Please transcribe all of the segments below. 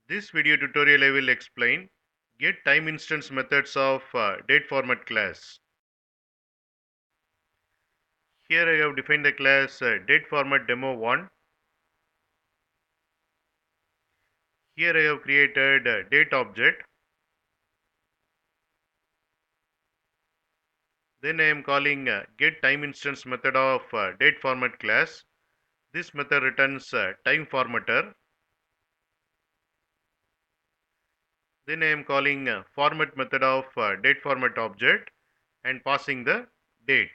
This video tutorial I will explain getTimeInstance methods of DateFormat class. Here I have defined the class DateFormat demo1. Here I have created date object. Then I am calling getTimeInstance method of DateFormat class. This method returns time formatter. Then I am calling format method of DateFormat object and passing the date.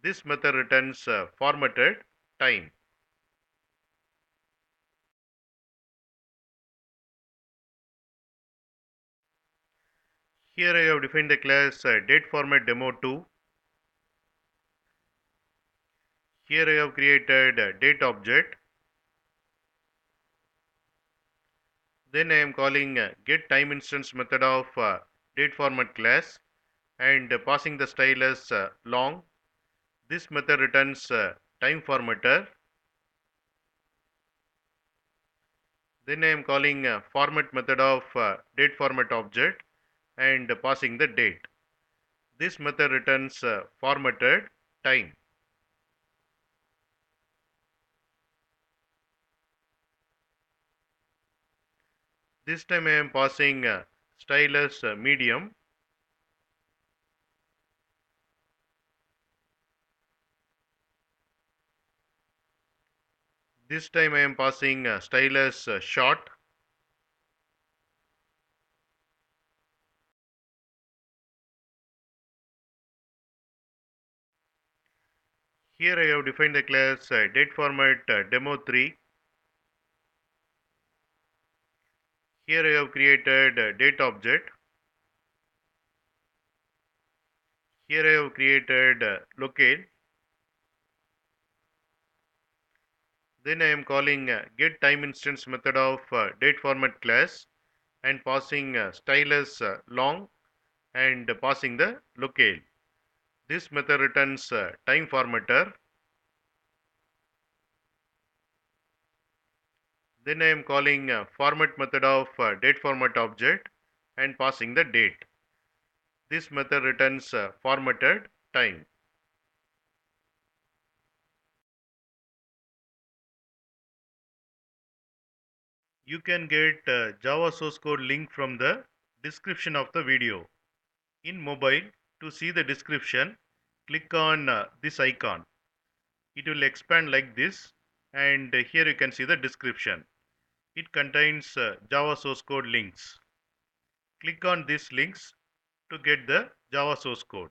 This method returns formatted time. Here I have defined the class DateFormat demo2. Here I have created date object. Then I am calling getTimeInstance method of DateFormat class and passing the style as long. This method returns time formatter. Then I am calling format method of DateFormat object and passing the date. This method returns formatted time. This time I am passing style as medium. This time I am passing style as short. Here I have defined the class DateFormat demo3. Here I have created date object. Here I have created locale. Then I am calling getTimeInstance method of DateFormat class and passing style as long and passing the locale. This method returns time formatter. Then I am calling format method of DateFormat object and passing the date. This method returns formatted time. You can get Java source code link from the description of the video. In mobile, to see the description, click on this icon. It will expand like this, and here you can see the description. It contains Java source code links. Click on these links to get the Java source code.